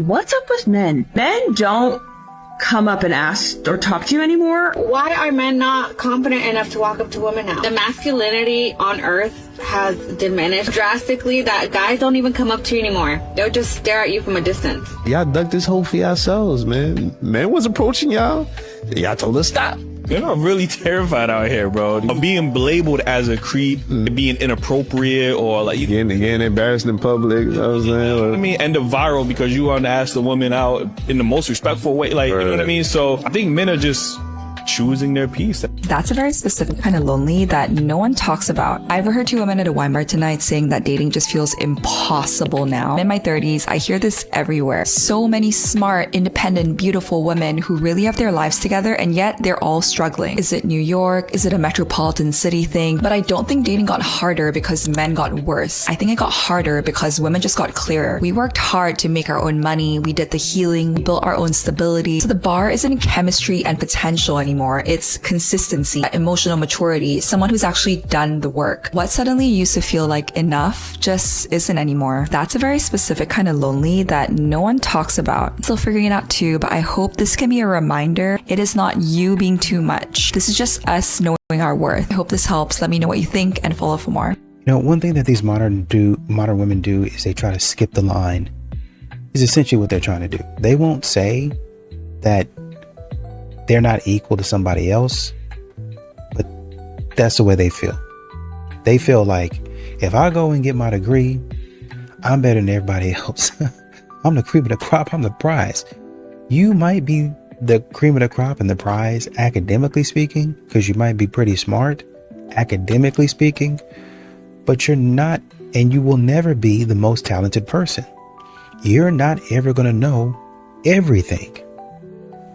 What's up with men? Men don't come up and ask or talk to you anymore. Why are men not confident enough to walk up to women now? The masculinity on earth has diminished drastically that guys don't even come up to you anymore. They'll just stare at you from a distance. Y'all dug this hole for yourselves, man. Man was approaching y'all. Y'all told us stop. Men are really terrified out here, bro. Of being labeled as a creep, being inappropriate, or like Getting embarrassed in public, you know what I'm saying? I mean, end up viral because you want to ask the woman out in the most respectful way, like, you know what I mean? So I think men are just choosing their peace. That's a very specific kind of lonely that no one talks about. I overheard two women at a wine bar tonight saying that dating just feels impossible now. I'm in my 30s, I hear this everywhere. So many smart, independent, beautiful women who really have their lives together, and yet they're all struggling. Is it New York? Is it a metropolitan city thing? But I don't think dating got harder because men got worse. I think it got harder because women just got clearer. We worked hard to make our own money. We did the healing. We built our own stability. So the bar isn't chemistry and potential anymore. It's consistency, emotional maturity, someone who's actually done the work. What suddenly used to feel like enough just isn't anymore. That's a very specific kind of lonely that no one talks about. I'm still figuring it out too, but I hope this can be a reminder. It is not you being too much. This is just us knowing our worth. I hope this helps. Let me know what you think and follow for more. You know, one thing that these modern women do is they try to skip the line. Is essentially what they're trying to do. They won't say that they're not equal to somebody else, but that's the way they feel. They feel like if I go and get my degree, I'm better than everybody else. I'm the cream of the crop. I'm the prize. You might be the cream of the crop and the prize academically speaking, because you might be pretty smart academically speaking, but you're not, and you will never be the most talented person. You're not ever going to know everything.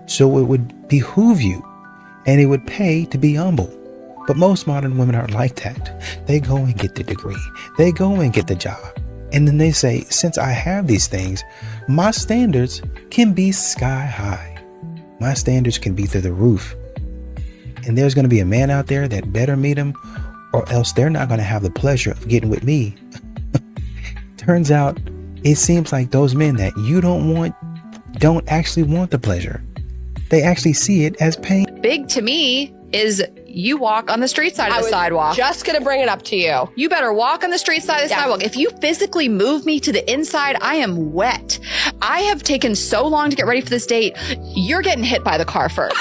So it would behoove you, and it would pay to be humble. But most modern women aren't like that. They go and get the degree. They go and get the job. And then they say, since I have these things, my standards can be sky high. My standards can be through the roof. And there's going to be a man out there that better meet him, or else they're not going to have the pleasure of getting with me. Turns out, it seems like those men that you don't actually want the pleasure. They actually see it as pain. Big to me is you walk on the street side of the sidewalk. Just gonna bring it up to you. You better walk on the street side of the sidewalk. If you physically move me to the inside, I am wet. I have taken so long to get ready for this date. You're getting hit by the car first.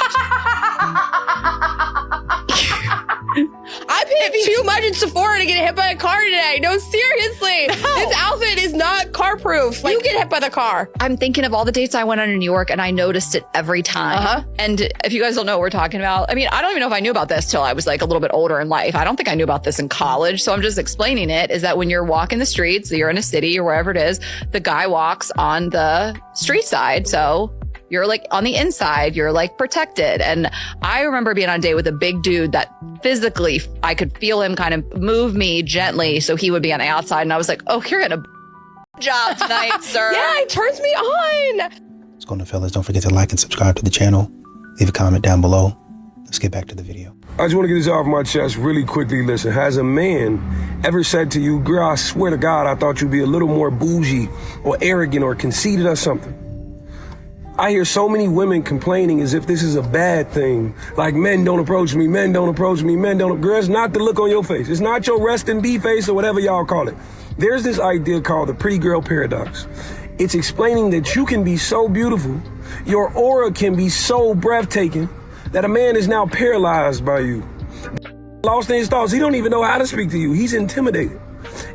I paid too much in Sephora to get hit by a car today. No, seriously. No. This outfit is not car proof. Like, you get hit by the car. I'm thinking of all the dates I went on in New York, and I noticed it every time. And if you guys don't know what we're talking about, I mean, I don't even know if I knew about this till I was like a little bit older in life. I don't think I knew about this in college. So I'm just explaining it, is that when you're walking the streets, you're in a city or wherever it is, the guy walks on the street side. So you're like on the inside, you're like protected. And I remember being on a date with a big dude that physically, I could feel him kind of move me gently. So he would be on the outside. And I was like, oh, you're going to job tonight, sir. Yeah, it turns me on. What's going on, fellas? Don't forget to like and subscribe to the channel. Leave a comment down below. Let's get back to the video. I just want to get this off my chest really quickly. Listen, has a man ever said to you, girl, I swear to God, I thought you'd be a little more bougie or arrogant or conceited or something? I hear so many women complaining as if this is a bad thing. Like, men don't approach me, men don't approach me, men don't. Girl, it's not the look on your face. It's not your rest in be face or whatever y'all call it. There's this idea called the pretty girl paradox. It's explaining that you can be so beautiful, your aura can be so breathtaking, that a man is now paralyzed by you. Lost in his thoughts, he don't even know how to speak to you. He's intimidated.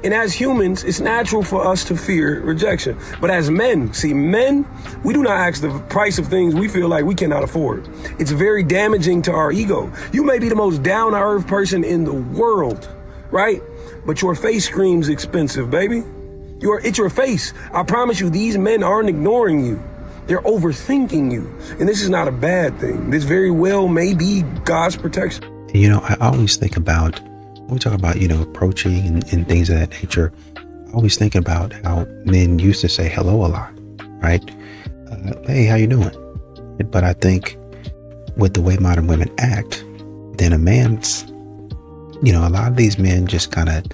And as humans, it's natural for us to fear rejection. But as men, see, men, we do not ask the price of things we feel like we cannot afford. It's very damaging to our ego. You may be the most down-to-earth person in the world, right? But your face screams expensive, baby. It's your face. I promise you, these men aren't ignoring you. They're overthinking you. And this is not a bad thing. This very well may be God's protection. You know, I always think about, when we talk about, you know, approaching and things of that nature, I always think about how men used to say hello a lot, right? Hey, how you doing? But I think with the way modern women act, then a man's, you know, a lot of these men just kind of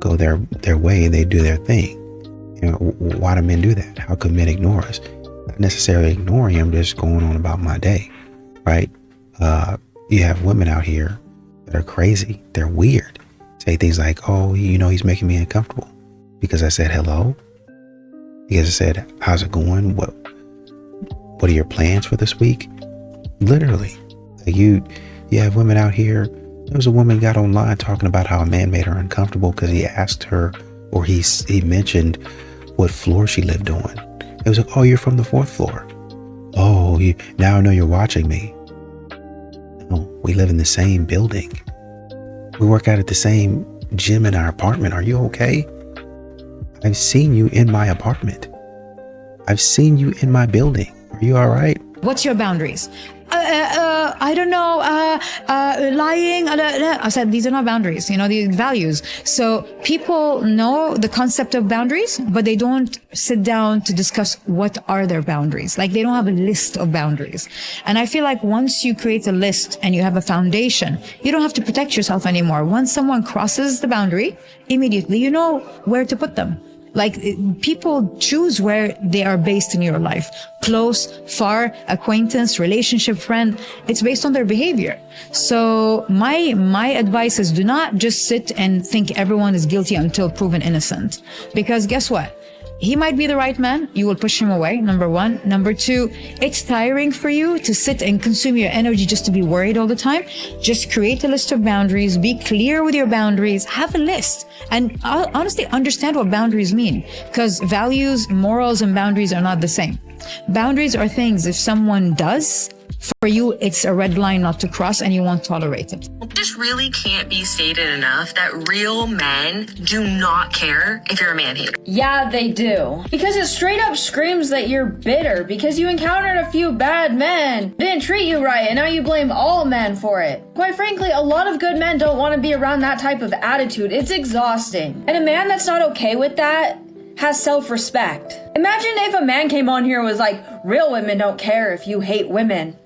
go their way and they do their thing. You know, why do men do that? How could men ignore us? Not necessarily ignoring him, just going on about my day, right? You have women out here that are crazy. They're weird. Say things like, oh, you know, he's making me uncomfortable because I said hello. Because I said, how's it going? What are your plans for this week? Literally. Like you have women out here. There was a woman got online talking about how a man made her uncomfortable because he asked her, or he mentioned what floor she lived on. It was like, oh, you're from the 4th floor. Oh, now I know you're watching me. No, we live in the same building. We work out at the same gym in our apartment. Are you okay? I've seen you in my apartment. I've seen you in my building. Are you all right? What's your boundaries? I don't know, lying. I said, these are not boundaries, you know, these values. So people know the concept of boundaries, but they don't sit down to discuss what are their boundaries. Like they don't have a list of boundaries. And I feel like once you create a list and you have a foundation, you don't have to protect yourself anymore. Once someone crosses the boundary, immediately you know where to put them. Like people choose where they are based in your life. Close, far, acquaintance, relationship, friend. It's based on their behavior. So my advice is do not just sit and think everyone is guilty until proven innocent. Because guess what? He might be the right man. You will push him away. Number one. Number two, it's tiring for you to sit and consume your energy just to be worried all the time. Just create a list of boundaries. Be clear with your boundaries. Have a list. And honestly, understand what boundaries mean. Because values, morals, and boundaries are not the same. Boundaries are things if someone does, for you, it's a red line not to cross and you won't tolerate it. It just really can't be stated enough that real men do not care if you're a man hater. Yeah, they do. Because it straight up screams that you're bitter because you encountered a few bad men, didn't treat you right, and now you blame all men for it. Quite frankly, a lot of good men don't want to be around that type of attitude. It's exhausting. And a man that's not okay with that has self-respect. Imagine if a man came on here and was like, real women don't care if you hate women.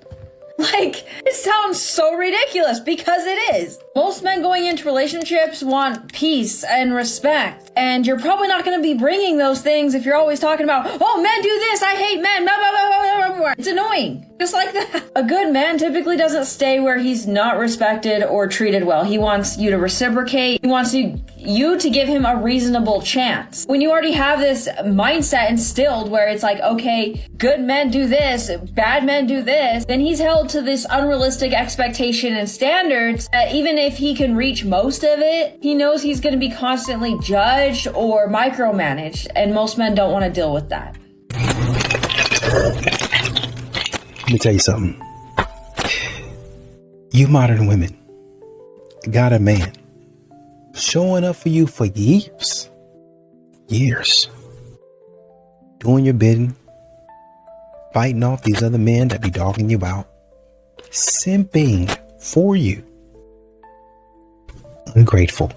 Like, it sounds so ridiculous because it is. Most men going into relationships want peace and respect. And you're probably not going to be bringing those things if you're always talking about, oh, men do this, I hate men, blah, blah, blah, blah, blah, blah. It's annoying. Just like that. A good man typically doesn't stay where he's not respected or treated well. He wants you to reciprocate. He wants you to give him a reasonable chance. When you already have this mindset instilled where it's like, okay, good men do this, bad men do this, then he's held to this unrealistic expectation and standards. Even if he can reach most of it, he knows he's going to be constantly judged or micromanaged, and most men don't want to deal with that. Let me tell you something. You modern women got a man showing up for you for years, doing your bidding, fighting off these other men that be dogging you out, simping for you, ungrateful,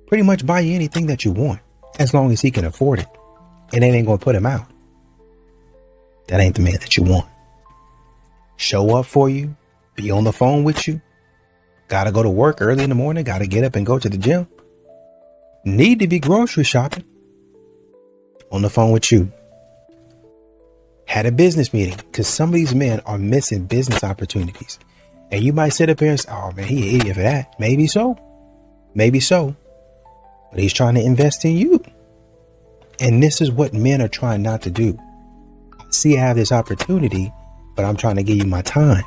pretty much buy you anything that you want as long as he can afford it, and it ain't gonna put him out. That ain't the man that you want. Show up for you, be on the phone with you, gotta go to work early in the morning, gotta get up and go to the gym, need to be grocery shopping, on the phone with you, had a business meeting, because some of these men are missing business opportunities. And you might sit up here and say, oh man, he an idiot for that. Maybe so. But he's trying to invest in you. And this is what men are trying not to do. See, I have this opportunity, but I'm trying to give you my time.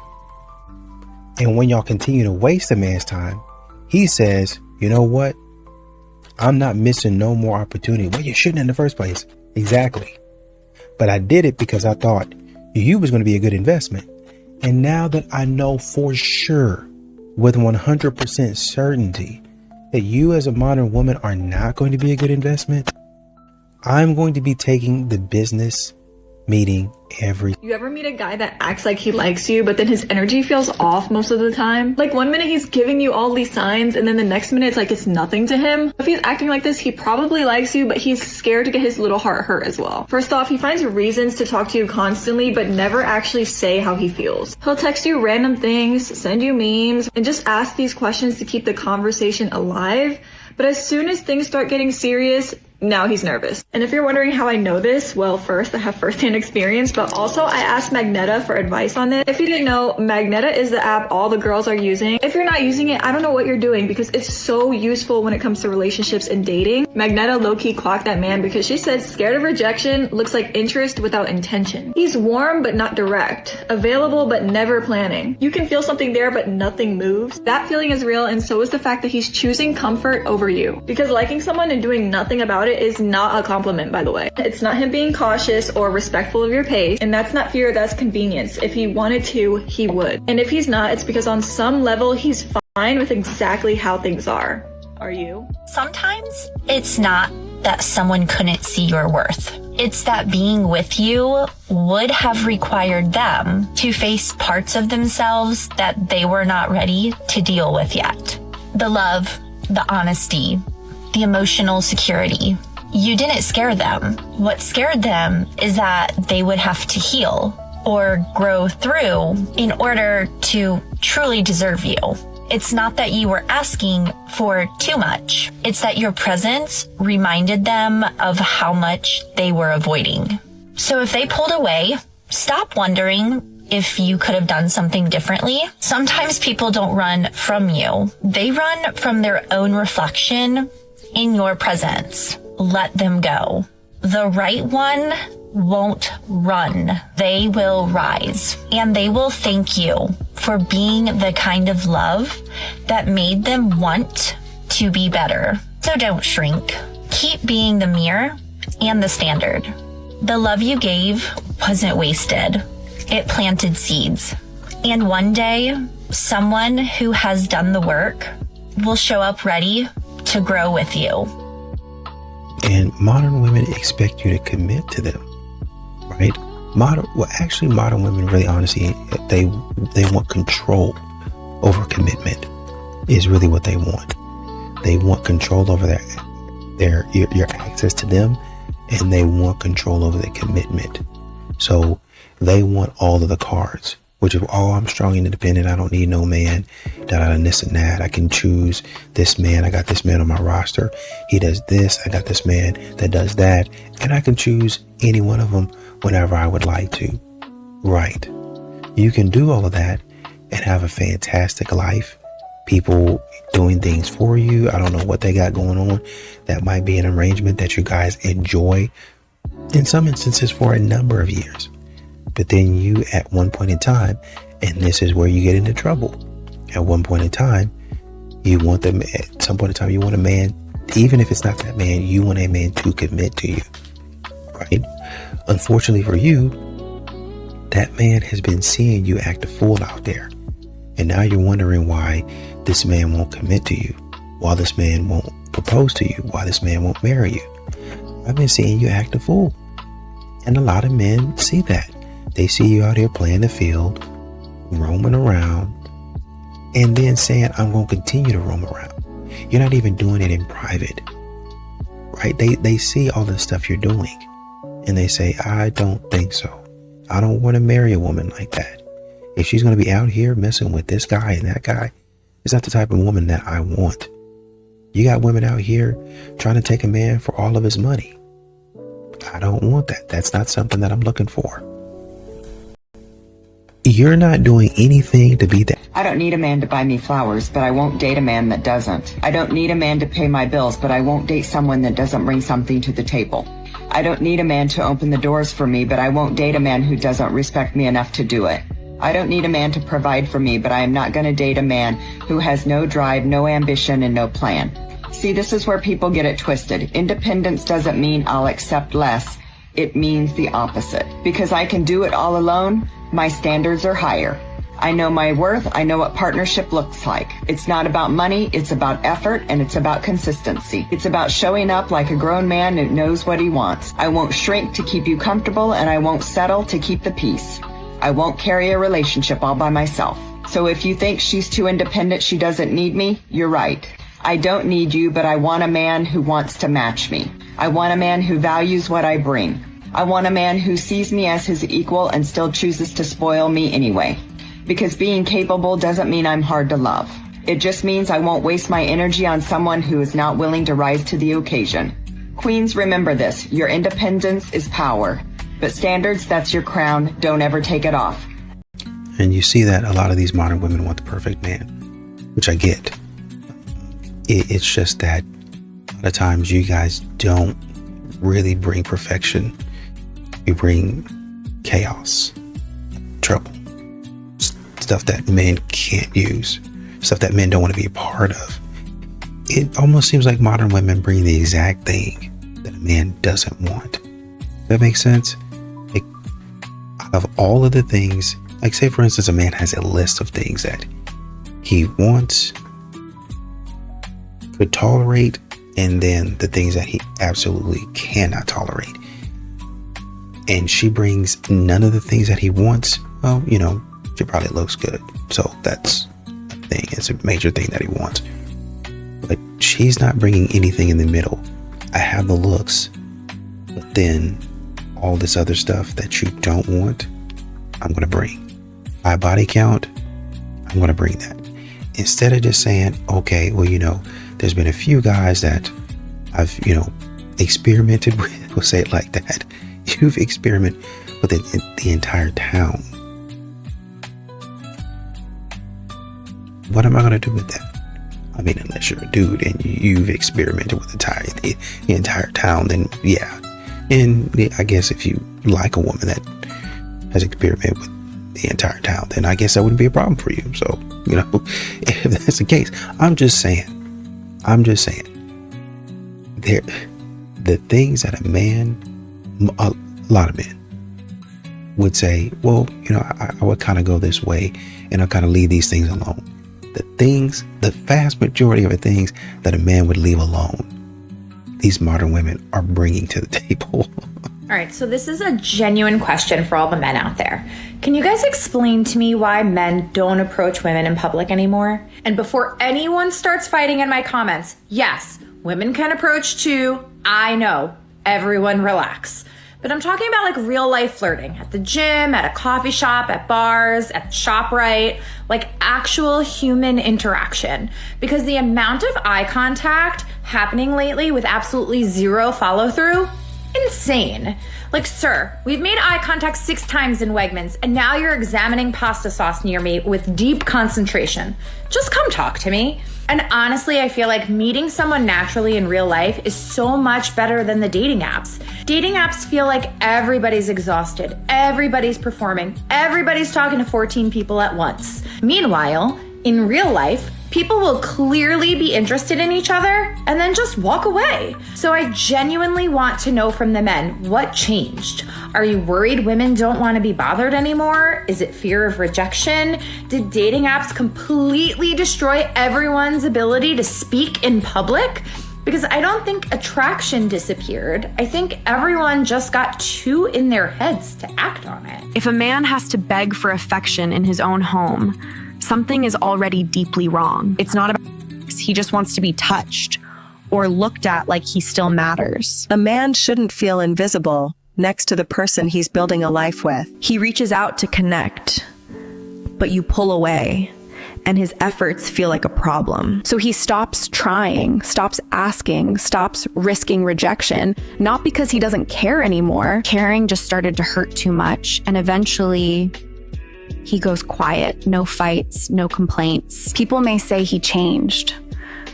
And when y'all continue to waste a man's time, he says, you know what? I'm not missing no more opportunity. Well, you shouldn't in the first place. Exactly. But I did it because I thought you was going to be a good investment. And now that I know for sure, with 100% certainty, that you as a modern woman are not going to be a good investment, I'm going to be taking the business meeting every. You ever meet a guy that acts like he likes you, but then his energy feels off most of the time? Like one minute he's giving you all these signs, and then the next minute it's like it's nothing to him. If he's acting like this, he probably likes you, but he's scared to get his little heart hurt as well. First off, he finds reasons to talk to you constantly, but never actually say how he feels. He'll text you random things, send you memes, and just ask these questions to keep the conversation alive. But as soon as things start getting serious, Now he's nervous. And if you're wondering how I know this, well, first, I have firsthand experience, but also I asked Magneta for advice on this. If you didn't know, Magneta is the app all the girls are using. If you're not using it, I don't know what you're doing because it's so useful when it comes to relationships and dating. Magneta low-key clocked that man because she said scared of rejection looks like interest without intention. He's warm but not direct, available but never planning. You can feel something there but nothing moves. That feeling is real, and so is the fact that he's choosing comfort over you. Because liking someone and doing nothing about it is not a compliment, by the way. It's not him being cautious or respectful of your pace, and that's not fear, that's convenience. If he wanted to, he would. And if he's not, it's because on some level he's fine with exactly how things are. Are you? Sometimes it's not that someone couldn't see your worth. It's that being with you would have required them to face parts of themselves that they were not ready to deal with yet. The love, the honesty, the emotional security. You didn't scare them. What scared them is that they would have to heal or grow through in order to truly deserve you. It's not that you were asking for too much. It's that your presence reminded them of how much they were avoiding. So if they pulled away, stop wondering if you could have done something differently. Sometimes people don't run from you. They run from their own reflection in your presence. Let them go. The right one won't run. They will rise, and they will thank you for being the kind of love that made them want to be better. So don't shrink. Keep being the mirror and the standard. The love you gave wasn't wasted. It planted seeds. And one day, someone who has done the work will show up ready to grow with you. And modern women expect you to commit to them, right? Modern women really, honestly, they want control over commitment is really what they want. They want control over your access to them, and they want control over their commitment. So they want all of the cards, which is, oh, I'm strong and independent. I don't need no man, and this and that. I can choose this man. I got this man on my roster. He does this. I got this man that does that. And I can choose any one of them whenever I would like to. Right. You can do all of that and have a fantastic life. People doing things for you. I don't know what they got going on. That might be an arrangement that you guys enjoy in some instances for a number of years. But then you, at one point in time, and this is where you get into trouble. At one point in time, you want them, at some point in time, you want a man, even if it's not that man, you want a man to commit to you, right? Unfortunately for you, that man has been seeing you act a fool out there. And now you're wondering why this man won't commit to you, why this man won't propose to you, why this man won't marry you. I've been seeing you act a fool. And a lot of men see that. They see you out here playing the field, roaming around, and then saying, I'm going to continue to roam around. You're not even doing it in private, right? They see all the stuff you're doing, and they say, I don't think so. I don't want to marry a woman like that. If she's going to be out here messing with this guy and that guy, it's not the type of woman that I want. You got women out here trying to take a man for all of his money. I don't want that. That's not something that I'm looking for. You're not doing anything to be that. I don't need a man to buy me flowers, but I won't date a man that doesn't. I don't need a man to pay my bills, but I won't date someone that doesn't bring something to the table. I don't need a man to open the doors for me, but I won't date a man who doesn't respect me enough to do it. I don't need a man to provide for me, but I am not going to date a man who has no drive, no ambition, and no plan. See, this is where people get it twisted. Independence doesn't mean I'll accept less. It means the opposite. Because I can do it all alone, my standards are higher. I know my worth. I know what partnership looks like. It's not about money. It's about effort, and it's about consistency. It's about showing up like a grown man who knows what he wants. I won't shrink to keep you comfortable, and I won't settle to keep the peace. I won't carry a relationship all by myself. So if you think she's too independent, she doesn't need me, you're right. I don't need you, but I want a man who wants to match me. I want a man who values what I bring. I want a man who sees me as his equal and still chooses to spoil me anyway. Because being capable doesn't mean I'm hard to love. It just means I won't waste my energy on someone who is not willing to rise to the occasion. Queens, remember this. Your independence is power. But standards, that's your crown. Don't ever take it off. And you see that a lot of these modern women want the perfect man, which I get. It's just that a lot of times you guys don't really bring perfection. You bring chaos, trouble, stuff that men can't use, stuff that men don't want to be a part of. It almost seems like modern women bring the exact thing that a man doesn't want. That makes sense? Like, out of all of the things, like say for instance, a man has a list of things that he wants, could tolerate, and then the things that he absolutely cannot tolerate. And she brings none of the things that he wants. Well, you know, she probably looks good. So that's a thing. It's a major thing that he wants. But she's not bringing anything in the middle. I have the looks, but then all this other stuff that you don't want, I'm going to bring. By body count, I'm going to bring that. Instead of just saying, okay, well, you know, there's been a few guys that I've, you know, experimented with. We'll say it like that. You've experimented with the entire town. What am I going to do with that? I mean, unless you're a dude and you've experimented with the entire town, then yeah. And I guess if you like a woman that has experimented with the entire town, then I guess that wouldn't be a problem for you. So, you know, if that's the case, I'm just saying, the things that a lot of men would say, well, you know, I would kind of go this way and I'll kind of leave these things alone. The vast majority of the things that a man would leave alone, these modern women are bringing to the table. All right, so this is a genuine question for all the men out there. Can you guys explain to me why men don't approach women in public anymore? And before anyone starts fighting in my comments, yes, women can approach too. I know. Everyone relax. But I'm talking about like real life flirting at the gym, at a coffee shop, at bars, at ShopRite, like actual human interaction. Because the amount of eye contact happening lately with absolutely zero follow through, insane. Like, sir, we've made eye contact 6 times in Wegmans, and now you're examining pasta sauce near me with deep concentration. Just come talk to me. And honestly, I feel like meeting someone naturally in real life is so much better than the dating apps. Dating apps feel like everybody's exhausted, everybody's performing, everybody's talking to 14 people at once. Meanwhile, in real life, people will clearly be interested in each other and then just walk away. So I genuinely want to know from the men, what changed? Are you worried women don't want to be bothered anymore? Is it fear of rejection? Did dating apps completely destroy everyone's ability to speak in public? Because I don't think attraction disappeared. I think everyone just got too in their heads to act on it. If a man has to beg for affection in his own home, something is already deeply wrong. It's not about he just wants to be touched or looked at like he still matters. A man shouldn't feel invisible next to the person he's building a life with. He reaches out to connect, but you pull away, and his efforts feel like a problem. So he stops trying, stops asking, stops risking rejection, not because he doesn't care anymore. Caring just started to hurt too much, and eventually he goes quiet. No fights, no complaints. People may say he changed,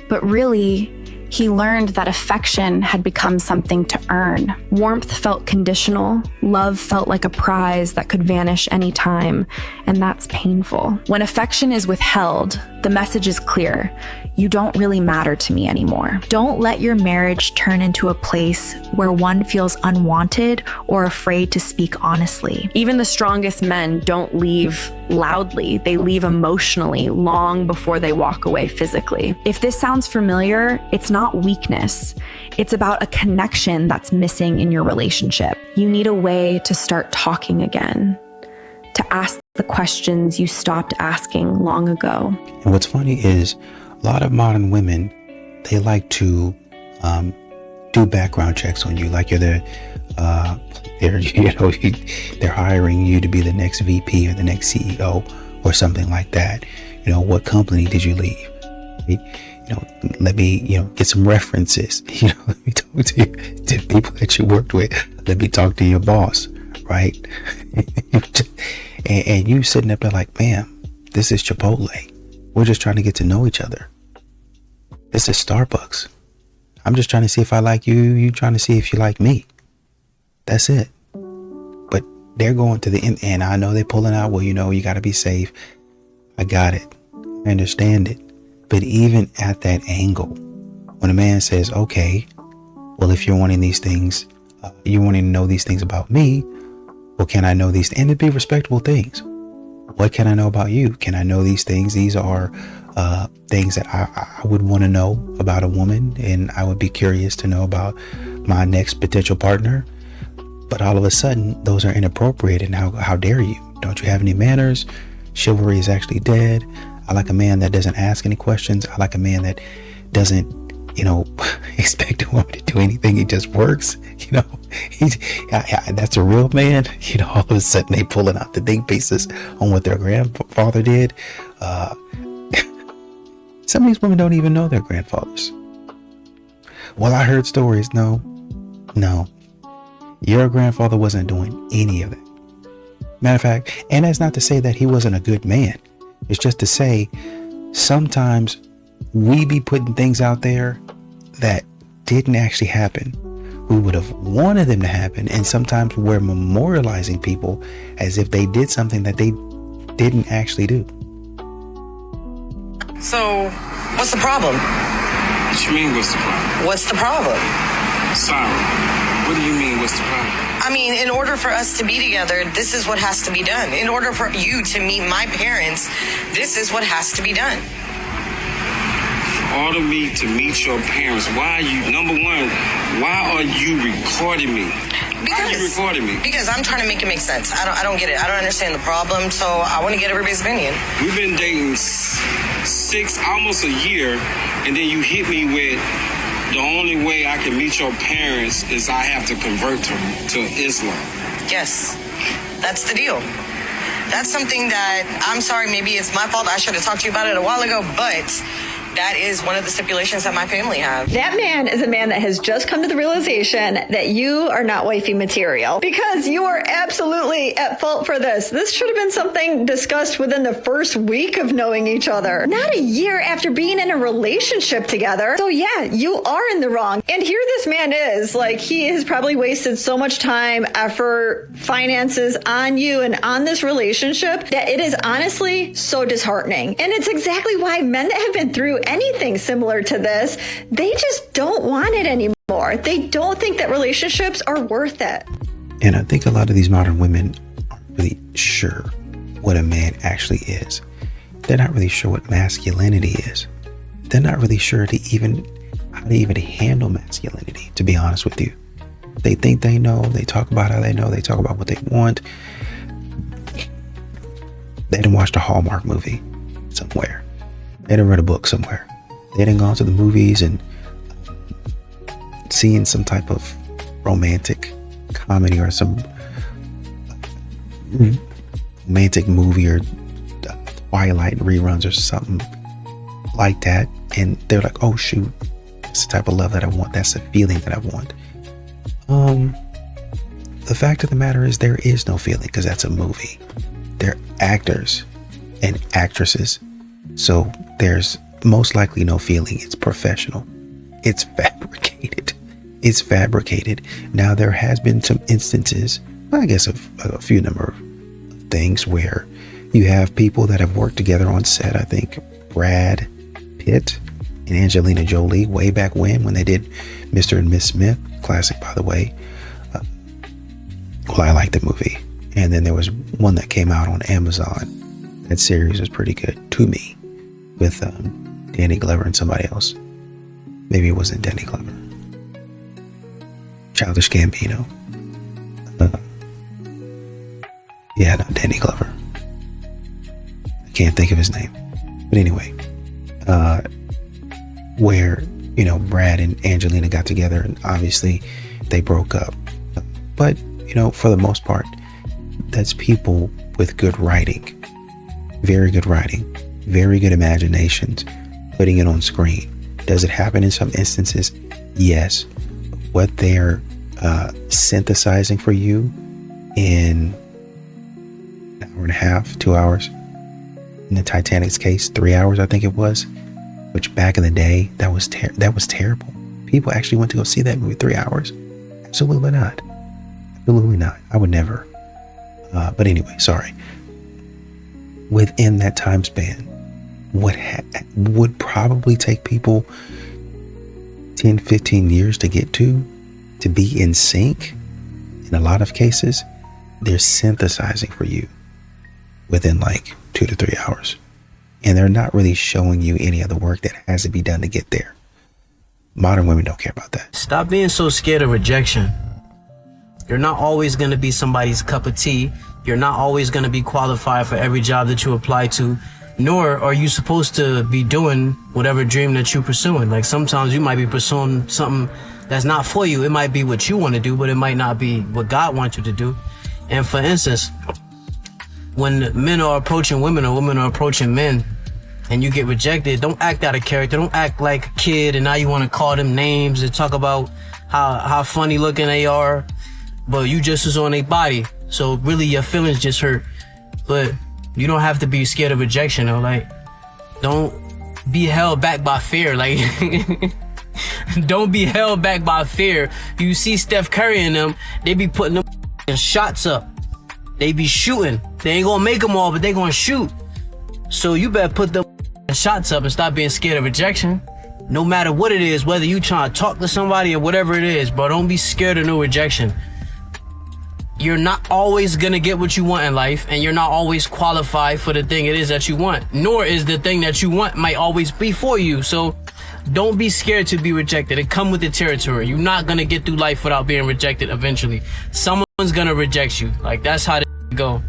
but really, he learned that affection had become something to earn. Warmth felt conditional. Love felt like a prize that could vanish anytime, and that's painful. When affection is withheld, the message is clear. You don't really matter to me anymore. Don't let your marriage turn into a place where one feels unwanted or afraid to speak honestly. Even the strongest men don't leave loudly. They leave emotionally long before they walk away physically. If this sounds familiar, it's not weakness. It's about a connection that's missing in your relationship. You need a way to start talking again, to ask the questions you stopped asking long ago. And what's funny is a lot of modern women, they like to do background checks on you, like you're they're hiring you to be the next VP or the next CEO or something like that. You know, what company did you leave? let me, get some references. Let me talk to people that you worked with. Let me talk to your boss, right? and you sitting up there like, ma'am, this is Chipotle. We're just trying to get to know each other. This is Starbucks. I'm just trying to see if I like you. You trying to see if you like me. That's it. But they're going to the end, and I know they're pulling out. Well, you got to be safe. I got it. I understand it. But even at that angle, when a man says, okay, well, if you're wanting these things, you're wanting to know these things about me, well, can I know these? And it'd be respectable things. What can I know about you? Can I know these things? These are things that I would want to know about a woman, and I would be curious to know about my next potential partner. But all of a sudden, those are inappropriate, and how dare you? Don't you have any manners? Chivalry is actually dead. I like a man that doesn't ask any questions. I like a man that doesn't, expect a woman to do anything. He just works. That's a real man. All of a sudden they pulling out the think pieces on what their grandfather did. Some of these women don't even know their grandfathers. Well, I heard stories. No. Your grandfather wasn't doing any of that. Matter of fact, and that's not to say that he wasn't a good man. It's just to say sometimes we be putting things out there that didn't actually happen. We would have wanted them to happen, and sometimes we're memorializing people as if they did something that they didn't actually do. So, what's the problem? What you mean, what's the problem? What's the problem? Sorry. What do you mean, what's the problem? I mean, in order for us to be together, this is what has to be done. In order for you to meet my parents, this is what has to be done. For all of me to meet your parents, why are you, number one, why are you recording me? Why are you recording me? Because I'm trying to make it make sense. I don't get it. I don't understand the problem, so I want to get everybody's opinion. We've been dating almost a year, and then you hit me with, the only way I can meet your parents is I have to convert to Islam. Yes, that's the deal. That's something that, I'm sorry, maybe it's my fault. I should have talked to you about it a while ago, but that is one of the stipulations that my family have. That man is a man that has just come to the realization that you are not wifey material, because you are absolutely at fault for this. This should have been something discussed within the first week of knowing each other, not a year after being in a relationship together. So yeah, you are in the wrong. And here this man is, like, he has probably wasted so much time, effort, finances on you and on this relationship that it is honestly so disheartening. And it's exactly why men that have been through anything similar to this, they just don't want it anymore. They don't think that relationships are worth it. And I think a lot of these modern women aren't really sure what a man actually is. They're not really sure what masculinity is. They're not really sure how to even handle masculinity, to be honest with you. They think they know. They talk about how they know. They talk about what they want. They didn't watch the Hallmark movie somewhere. They didn't read a book somewhere. They didn't go to the movies and seeing some type of romantic comedy or some romantic movie or Twilight reruns or something like that. And they're like, oh shoot, that's the type of love that I want. That's the feeling that I want. The fact of the matter is there is no feeling, because that's a movie. They're actors and actresses. So there's most likely no feeling. It's professional. It's fabricated. It's fabricated. Now, there has been some instances, I guess a few number of things where you have people that have worked together on set. I think Brad Pitt and Angelina Jolie way back when they did Mr. and Miss Smith. Classic, by the way. Well, I like the movie. And then there was one that came out on Amazon. That series was pretty good to me, with Danny Glover and somebody else. Maybe it wasn't Danny Glover. Childish Gambino. Yeah, no, Danny Glover. I can't think of his name. But anyway, where, Brad and Angelina got together, and obviously they broke up. But, for the most part, that's people with good writing. Very good writing. Very good imaginations. Putting it on screen. Does it happen in some instances? Yes. What they're synthesizing for you in an hour and a half, 2 hours. In the Titanic's case, 3 hours, I think it was. Which back in the day, that was terrible. People actually went to go see that movie 3 hours. Absolutely not. Absolutely not. I would never. But anyway, sorry. Within that time span, what would probably take people 10, 15 years to get to be in sync, in a lot of cases, they're synthesizing for you within like 2 to 3 hours. And they're not really showing you any of the work that has to be done to get there. Modern women don't care about that. Stop being so scared of rejection. You're not always going to be somebody's cup of tea. You're not always going to be qualified for every job that you apply to, nor are you supposed to be doing whatever dream that you're pursuing. Like sometimes you might be pursuing something that's not for you. It might be what you want to do, but it might not be what God wants you to do. And for instance, when men are approaching women or women are approaching men and you get rejected, don't act out of character. Don't act like a kid and now you want to call them names and talk about how funny looking they are, but you just was on their body. So really your feelings just hurt. But you don't have to be scared of rejection though. Like, don't be held back by fear. Like, don't be held back by fear. You see Steph Curry and them, they be putting them shots up. They be shooting. They ain't gonna make them all, but they gonna shoot. So you better put them shots up and stop being scared of rejection. No matter what it is, whether you trying to talk to somebody or whatever it is, bro, don't be scared of no rejection. You're not always gonna get what you want in life, and you're not always qualified for the thing it is that you want, nor is the thing that you want might always be for you. So don't be scared to be rejected. It come with the territory. You're not gonna get through life without being rejected eventually. Someone's gonna reject you. Like, that's how it go.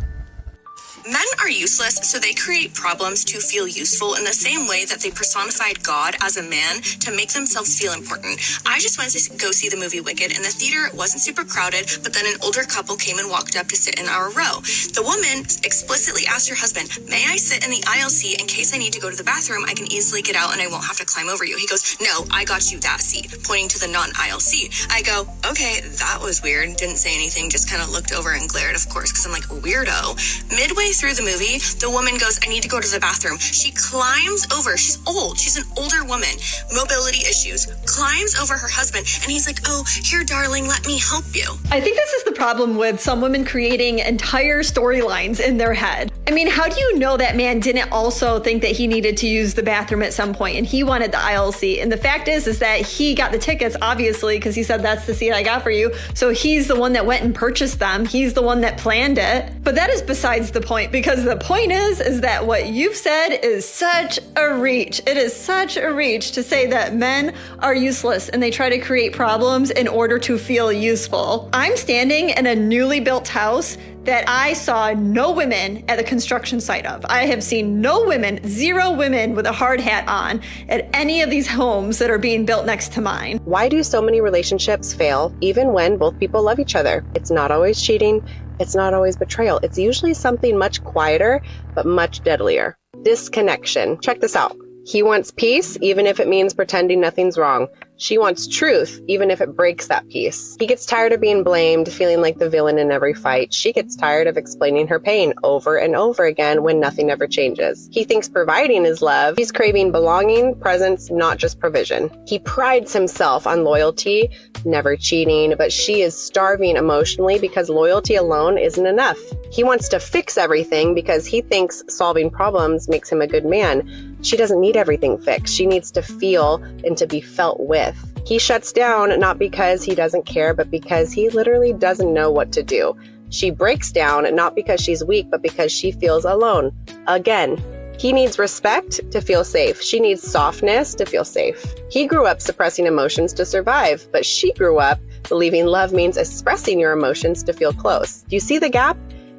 Men are useless, so they create problems to feel useful in the same way that they personified God as a man to make themselves feel important. I just went to go see the movie Wicked, and the theater wasn't super crowded, but then an older couple came and walked up to sit in our row. The woman explicitly asked her husband, "May I sit in the aisle seat in case I need to go to the bathroom? I can easily get out and I won't have to climb over you." He goes, "No, I got you that seat," pointing to the non-aisle seat. I go, "Okay, that was weird." Didn't say anything, just kind of looked over and glared, of course, because I'm like, weirdo. Midway through the movie, the woman goes, "I need to go to the bathroom." She climbs over. She's old. She's an older woman. Mobility issues. Climbs over her husband. And he's like, "Oh, here, darling, let me help you." I think this is the problem with some women creating entire storylines in their head. I mean, how do you know that man didn't also think that he needed to use the bathroom at some point and he wanted the aisle seat? And the fact is that he got the tickets, obviously, because he said, "That's the seat I got for you." So he's the one that went and purchased them. He's the one that planned it. But that is besides the point, because the point is that what you've said is such a reach. It is such a reach to say that men are useless and they try to create problems in order to feel useful. I'm standing in a newly built house that I saw no women at the construction site of. I have seen no women, 0 women with a hard hat on at any of these homes that are being built next to mine. Why do so many relationships fail even when both people love each other? It's not always cheating. It's not always betrayal. It's usually something much quieter, but much deadlier. Disconnection. Check this out. He wants peace, even if it means pretending nothing's wrong. She wants truth, even if it breaks that peace. He gets tired of being blamed, feeling like the villain in every fight. She gets tired of explaining her pain over and over again when nothing ever changes. He thinks providing is love. He's craving belonging, presence, not just provision. He prides himself on loyalty, never cheating, but she is starving emotionally because loyalty alone isn't enough. He wants to fix everything because he thinks solving problems makes him a good man. She doesn't need everything fixed. She needs to feel and to be felt with. He shuts down not because he doesn't care, but because he literally doesn't know what to do. She breaks down not because she's weak, but because she feels alone. Again, he needs respect to feel safe. She needs softness to feel safe. He grew up suppressing emotions to survive, but she grew up believing love means expressing your emotions to feel close. Do you see the gap?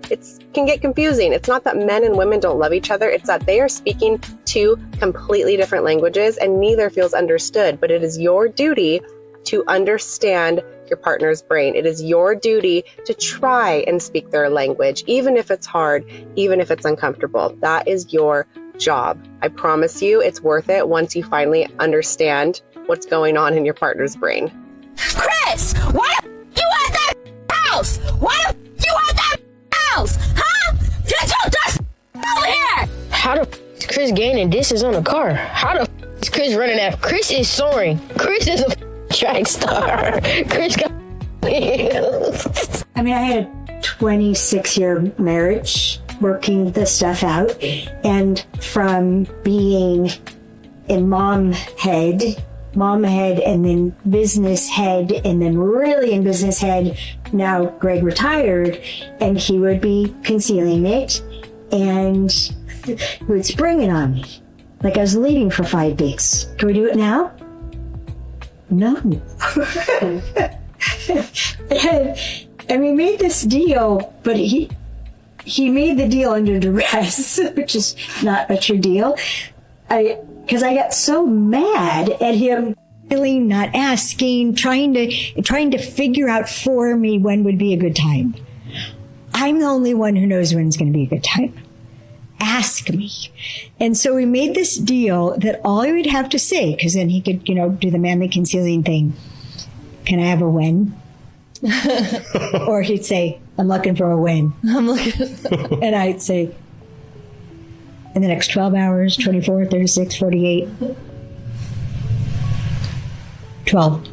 It can get confusing. It's not that men and women don't love each other. It's that they are speaking two completely different languages and neither feels understood. But it is your duty to understand your partner's brain. It is your duty to try and speak their language, even if it's hard, even if it's uncomfortable. That is your job. I promise you it's worth it once you finally understand what's going on in your partner's brain. Chris, why the you at that house? Why the you at that house? Huh? Get your dust over here! How the is Chris gaining distance on the car? How the is Chris running after? Chris is soaring. Chris is a track star. Chris got wheels. I mean, I had a 26-year marriage, working this stuff out, and from being in mom head, and then business head, and then really in business head. Now Greg retired, and he would be concealing it, and he would spring it on me. Like I was leaving for 5 weeks. Can we do it now? No. And we made this deal, but he made the deal under duress, which is not a true deal. Because I got so mad at him really not asking, trying to figure out for me when would be a good time. I'm the only one who knows when's going to be a good time. Ask me. And so we made this deal that all he would have to say, because then he could, do the manly concealing thing. Can I have a when? Or he'd say, I'm looking for a when. And I'd say, in the next 12 hours, 24, 36, 48. 12.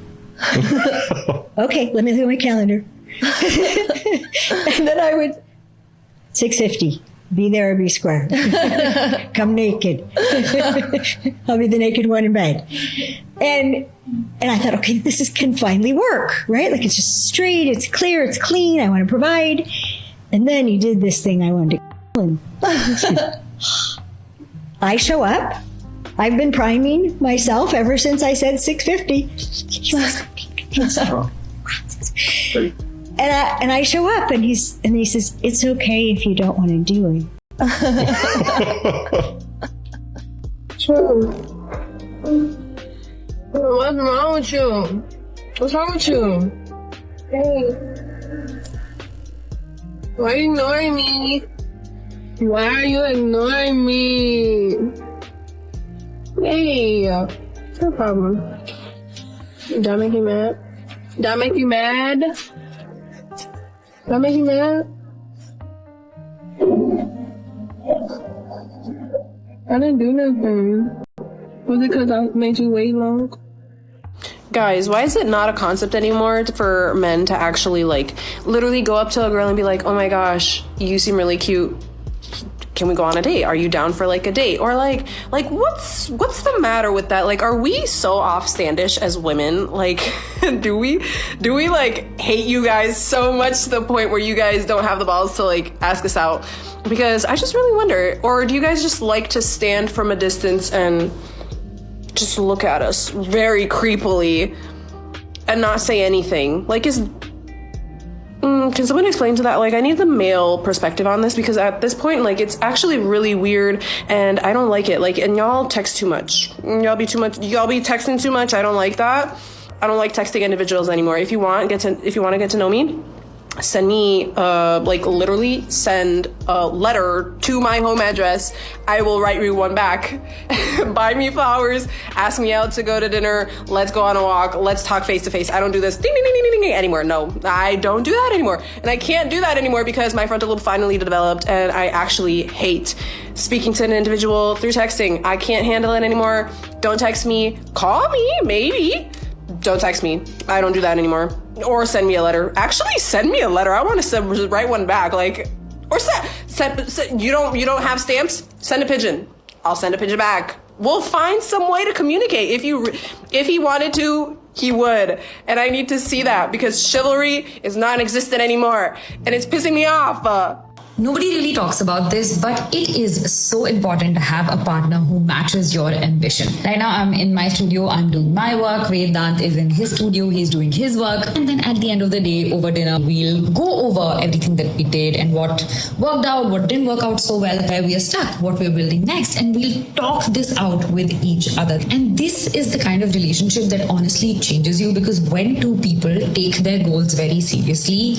Okay, let me look at my calendar. And then I would, 6:50, be there or be square. Come naked. I'll be the naked one in bed. And I thought, okay, this can finally work, right? Like it's just straight, it's clear, it's clean, I want to provide. And then he did this thing I wanted to him. I show up. I've been priming myself ever since I said 6:50. And I show up, and he says, it's okay if you don't want to do it. What's wrong with you? What's wrong with you? Hey. Why are you ignoring me? Why are you ignoring me? Hey, what's your problem? Did I make you mad? Did I make you mad? Did I make you mad? I didn't do nothing. Was it because I made you wait long? Guys, why is it not a concept anymore for men to actually literally go up to a girl and be like, oh my gosh, you seem really cute. Can we go on a date? Are you down for a date? Or what's the matter with that? Are we so offstandish as women? Do we hate you guys so much to the point where you guys don't have the balls to ask us out? Because I just really wonder, or do you guys just like to stand from a distance and just look at us very creepily and not say anything? Can someone explain to that? I need the male perspective on this, because at this point, it's actually really weird and I don't like it. And y'all text too much. Y'all be texting too much. I don't like that. I don't like texting individuals anymore. If you want to get to know me, send me, literally send a letter to my home address. I will write you one back. Buy me flowers, ask me out to go to dinner, let's go on a walk, let's talk face to face. I don't do this ding, ding, ding, ding, ding, anymore. No, I don't do that anymore. And I can't do that anymore because my frontal lobe finally developed and I actually hate speaking to an individual through texting. I can't handle it anymore. Don't text me. Call me, maybe. Don't text me. I don't do that anymore. Or send me a letter. Actually, send me a letter. I want to write one back. Or send. You don't have stamps? Send a pigeon. I'll send a pigeon back. We'll find some way to communicate. If he wanted to, he would. And I need to see that because chivalry is non-existent anymore. And it's pissing me off. Nobody really talks about this, but it is so important to have a partner who matches your ambition. Right now, I'm in my studio, I'm doing my work, Vedant is in his studio, he's doing his work. And then at the end of the day, over dinner, we'll go over everything that we did and what worked out, what didn't work out so well, where we are stuck, what we're building next. And we'll talk this out with each other. And this is the kind of relationship that honestly changes you, because when two people take their goals very seriously,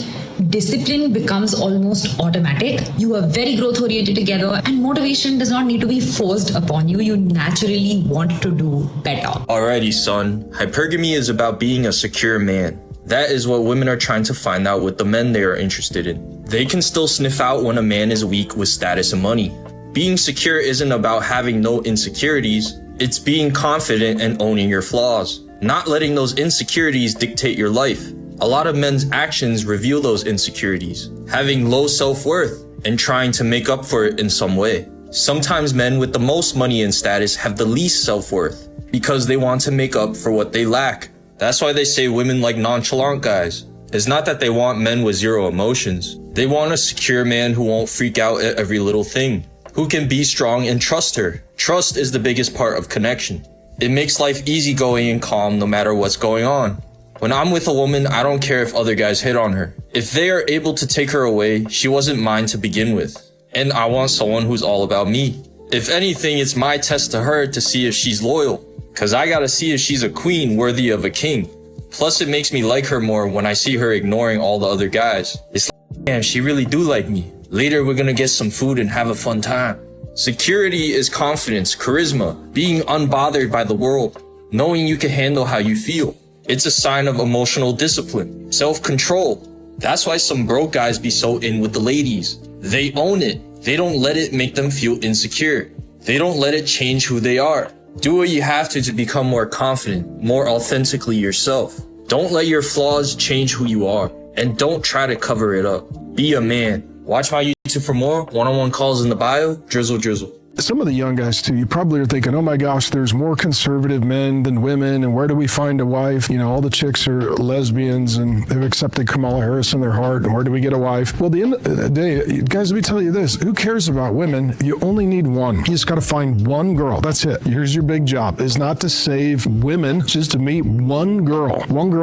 discipline becomes almost automatic. click, you are very growth oriented together, and motivation does not need to be forced upon you. You naturally want to do better. Alrighty, son. Hypergamy is about being a secure man. That is what women are trying to find out with the men they are interested in. They can still sniff out when a man is weak with status and money. Being secure isn't about having no insecurities. It's being confident and owning your flaws. Not letting those insecurities dictate your life. A lot of men's actions reveal those insecurities. Having low self-worth and trying to make up for it in some way. Sometimes men with the most money and status have the least self-worth because they want to make up for what they lack. That's why they say women like nonchalant guys. It's not that they want men with zero emotions. They want a secure man who won't freak out at every little thing, who can be strong and trust her. Trust is the biggest part of connection. It makes life easygoing and calm no matter what's going on. When I'm with a woman, I don't care if other guys hit on her. If they are able to take her away, she wasn't mine to begin with. And I want someone who's all about me. If anything, it's my test to her to see if she's loyal. Cause I gotta see if she's a queen worthy of a king. Plus it makes me like her more when I see her ignoring all the other guys. It's like, damn, she really do like me. Later we're gonna get some food and have a fun time. Security is confidence, charisma, being unbothered by the world, knowing you can handle how you feel. It's a sign of emotional discipline, self-control. That's why some broke guys be so in with the ladies. They own it. They don't let it make them feel insecure. They don't let it change who they are. Do what you have to become more confident, more authentically yourself. Don't let your flaws change who you are, and don't try to cover it up. Be a man. Watch my YouTube for more. One-on-one calls in the bio. Drizzle, drizzle. Some of the young guys too, you probably are thinking, oh my gosh, there's more conservative men than women, and where do we find a wife? You know, all the chicks are lesbians and they've accepted Kamala Harris in their heart, and where do we get a wife? Well, at the end of the day, guys, let me tell you this, who cares about women? You only need one. You just got to find one girl. That's it. Here's your big job. It's not to save women, it's just to meet one girl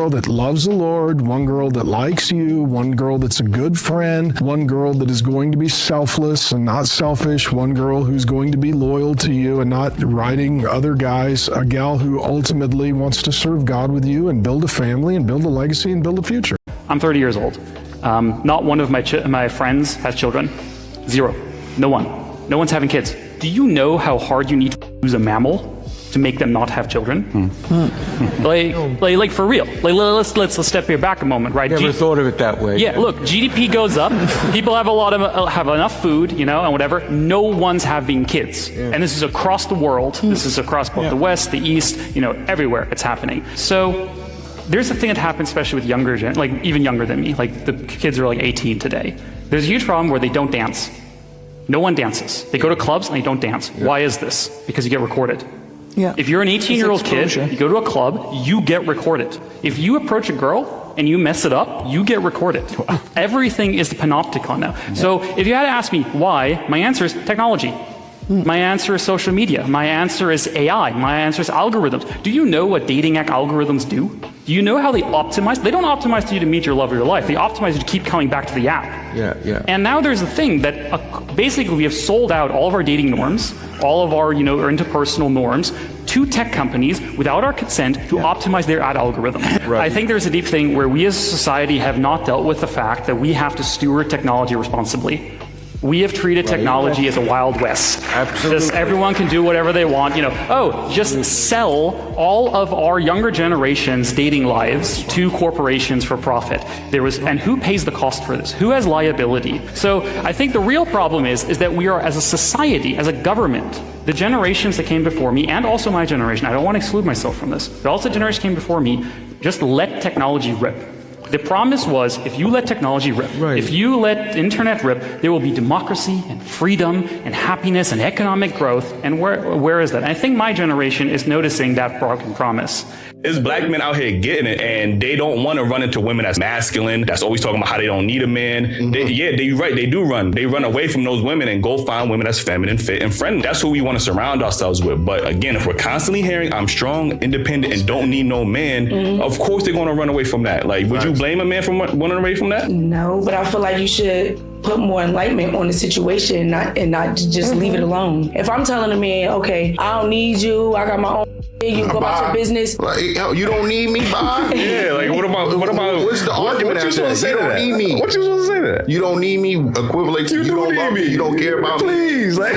that loves the Lord, one girl that likes you, one girl that's a good friend, one girl that is going to be selfless and not selfish, one girl who's going to be loyal to you and not riding other guys, a gal who ultimately wants to serve God with you and build a family and build a legacy and build a future. I'm 30 years old. Not one of my friends has children. Zero. No one. No one's having kids. Do you know how hard you need to use a mammal to make them not have children? Like for real. Like let's step here back a moment, right? Never thought of it that way. Yeah, look, GDP goes up. People have have enough food, you know, and whatever. No one's having kids, and this is across the world. This is across both the West, the East, you know, everywhere it's happening. So there's a thing that happens, especially with younger like even younger than me. Like the kids are like 18 today. There's a huge problem where they don't dance. No one dances. They go to clubs and they don't dance. Why is this? Because you get recorded. Yeah. If you're an 18-year-old kid, you go to a club, you get recorded. If you approach a girl and you mess it up, you get recorded. Everything is the panopticon now. Yeah. So if you had to ask me why, my answer is technology. My answer is social media. My answer is AI. My answer is algorithms. Do you know what dating app algorithms do? Do you know how they optimize? They don't optimize you to meet your love of your life. They optimize you to keep coming back to the app. Yeah. And now there's a thing that basically we have sold out all of our dating norms, all of our, our interpersonal norms to tech companies without our consent to optimize their ad algorithm. Right. I think there's a deep thing where we as a society have not dealt with the fact that we have to steward technology responsibly. We have treated technology as a Wild West. Absolutely. Just everyone can do whatever they want. Just sell all of our younger generation's dating lives to corporations for profit. And who pays the cost for this? Who has liability? So I think the real problem is that we are, as a society, as a government, the generations that came before me, and also my generation, I don't want to exclude myself from this, but also the generation came before me, just let technology rip. The promise was, if you let technology rip, if you let internet rip, there will be democracy and freedom and happiness and economic growth. And where is that? And I think my generation is noticing that broken promise. There's black men out here getting it, and they don't want to run into women that's masculine, that's always talking about how they don't need a man. Mm-hmm. They do run. They run away from those women and go find women that's feminine, fit, and friendly. That's who we want to surround ourselves with. But again, if we're constantly hearing, I'm strong, independent, and don't need no man, of course they're going to run away from that. Like, would you blame a man for running away from that? No, but I feel like you should put more enlightenment on the situation and not just leave it alone. If I'm telling a man, okay, I don't need you, I got my own You go about your business. Like, you don't need me, bye. Yeah, like what about what's the argument? What you supposed to say to that? You don't need me. What you supposed to say to that? You don't need me. Equivalent to you don't love me. You don't care about me. Please, like,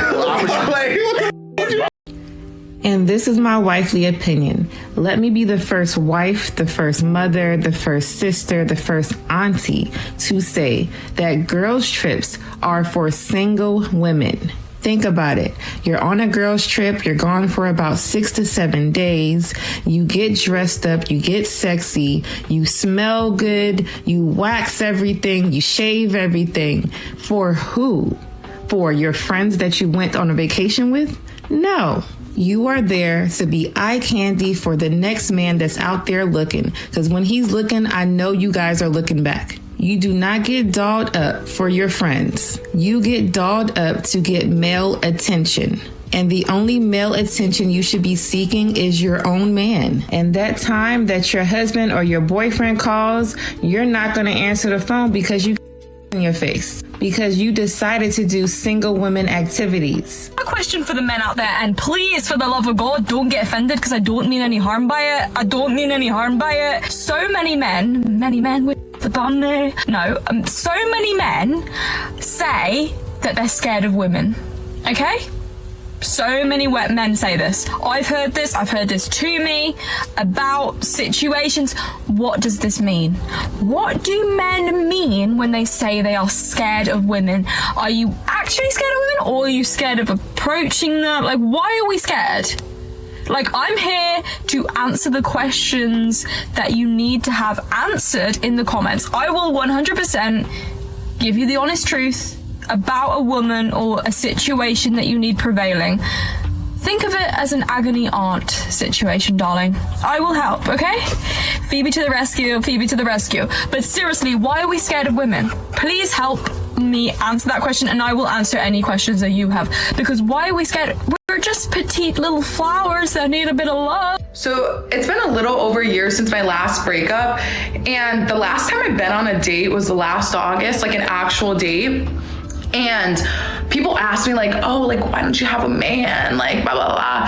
And this is my wifely opinion. Let me be the first wife, the first mother, the first sister, the first auntie to say that girls' trips are for single women. Think about it. You're on a girls' trip. You're gone for about 6 to 7 days. You get dressed up. You get sexy. You smell good. You wax everything. You shave everything. For who? For your friends that you went on a vacation with? No. You are there to be eye candy for the next man that's out there looking. Because when he's looking, I know you guys are looking back. You do not get dolled up for your friends. You get dolled up to get male attention. And the only male attention you should be seeking is your own man. And that time that your husband or your boyfriend calls, you're not going to answer the phone because you in your face. Because you decided to do single women activities. A question for the men out there, and please, for the love of God, don't get offended because I don't mean any harm by it. I don't mean any harm by it. So many men with the bum there. No, so many men say that they're scared of women. Okay? So many men say this. I've heard this to me about situations. What does this mean? What do men mean when they say they are scared of women? Are you actually scared of women, or are you scared of approaching them? Like, why are we scared? Like, I'm here to answer the questions that you need to have answered in the comments. I will 100% give you the honest truth about a woman or a situation that you need prevailing. Think of it as an agony aunt situation, darling. I will help, okay? Phoebe to the rescue, Phoebe to the rescue. But seriously, why are we scared of women? Please help me answer that question, and I will answer any questions that you have. Because why are we scared? We're just petite little flowers that need a bit of love. So it's been a little over a year since my last breakup, and the last time I've been on a date was the last August, like an actual date. And people ask me like, oh, like, why don't you have a man? Like, blah, blah, blah.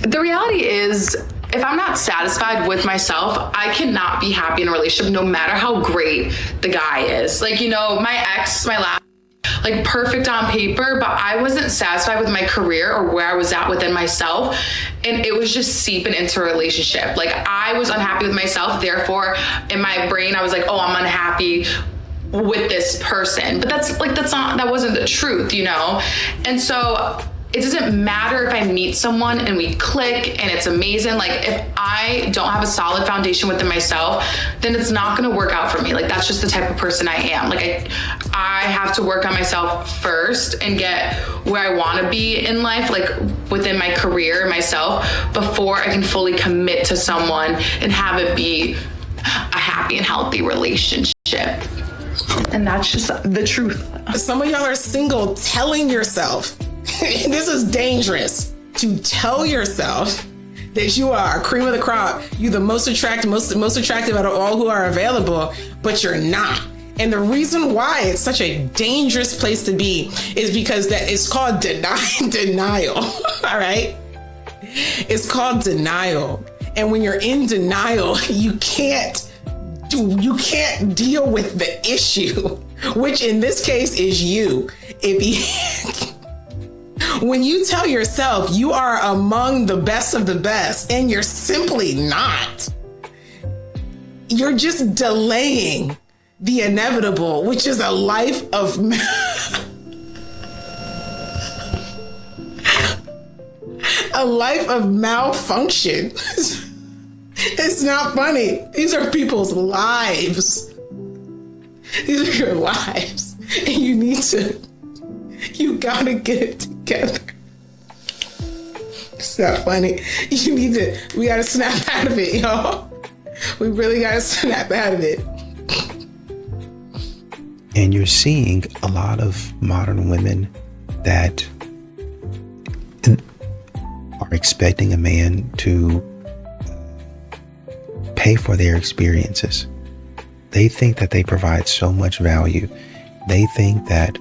The reality is, if I'm not satisfied with myself, I cannot be happy in a relationship no matter how great the guy is. Like, you know, my ex, my last, like, perfect on paper, but I wasn't satisfied with my career or where I was at within myself. And it was just seeping into a relationship. Like, I was unhappy with myself. Therefore, in my brain, I was like, oh, I'm unhappy with this person. But that wasn't the truth, you know? And so it doesn't matter if I meet someone and we click and it's amazing. Like, if I don't have a solid foundation within myself, then it's not going to work out for me. Like, that's just the type of person I am. Like, I have to work on myself first and get where I want to be in life, like within my career and myself, before I can fully commit to someone and have it be a happy and healthy relationship. And that's just the truth. Some of y'all are single telling yourself, this is dangerous, to tell yourself that you are cream of the crop, you the most attractive out of all who are available, but you're not. And the reason why it's such a dangerous place to be is because that it's called denial. All right? It's called denial. And when you're in denial, you can't deal with the issue, which in this case is you. When you tell yourself you are among the best of the best and you're simply not, you're just delaying the inevitable, which is a life of malfunction. It's not funny. These are people's lives. These are your lives. And you gotta get it together. It's not funny. We gotta snap out of it, y'all. We really gotta snap out of it. And you're seeing a lot of modern women that are expecting a man to pay for their experiences. They think that they provide so much value. They think that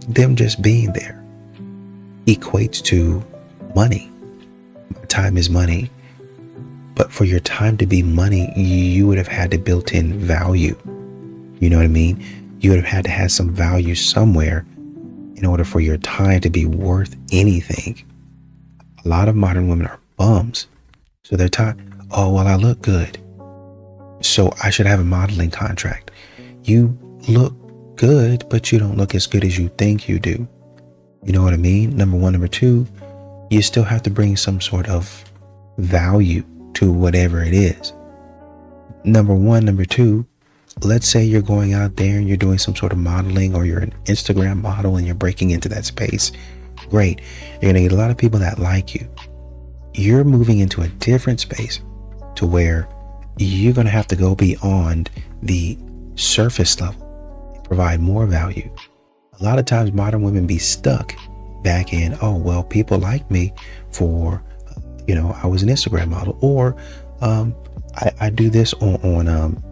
them just being there equates to money. time is money. But for your time to be money, you would have had to built in value. You know what I mean? You would have had to have some value somewhere in order for your time to be worth anything. A lot of modern women are bums. So their time, oh, well, I look good, so I should have a modeling contract. You look good, but you don't look as good as you think you do. You know what I mean? Number one. Number two, you still have to bring some sort of value to whatever it is. Number one. Number two, let's say you're going out there and you're doing some sort of modeling, or you're an Instagram model and you're breaking into that space. Great. You're going to get a lot of people that like you. You're moving into a different space to where you're going to have to go beyond the surface level, provide more value. A lot of times modern women be stuck back in, oh, well, people like me for, I was an Instagram model, or I do this on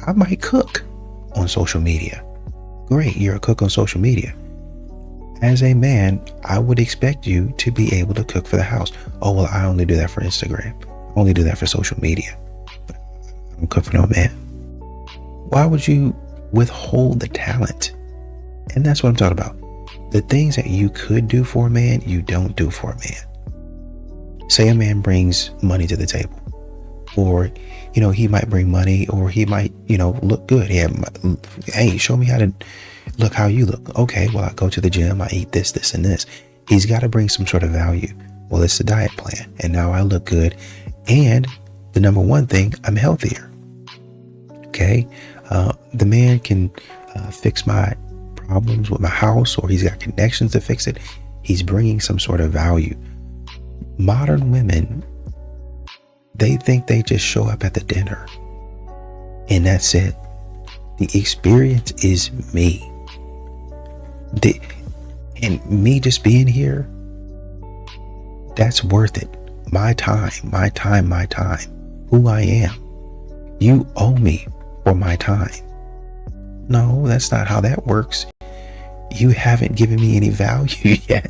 I might cook on social media. Great, you're a cook on social media. As a man, I would expect you to be able to cook for the house. Oh, well, I only do that for Instagram. I only do that for social media. But I don't cook for no man. Why would you withhold the talent? And that's what I'm talking about. The things that you could do for a man, you don't do for a man. Say a man brings money to the table, or, he might bring money, or he might, look good. Yeah, hey, show me how to look how you look. Okay, well, I go to the gym, I eat this, this, and this. He's got to bring some sort of value. Well, it's a diet plan, and now I look good. And the number one thing, I'm healthier. Okay, the man can fix my problems with my house, or he's got connections to fix it. He's bringing some sort of value. Modern women, they think they just show up at the dinner and that's it. The experience is me. And me just being here, that's worth it. My time. Who I am. You owe me for my time. No, that's not how that works. You haven't given me any value yet.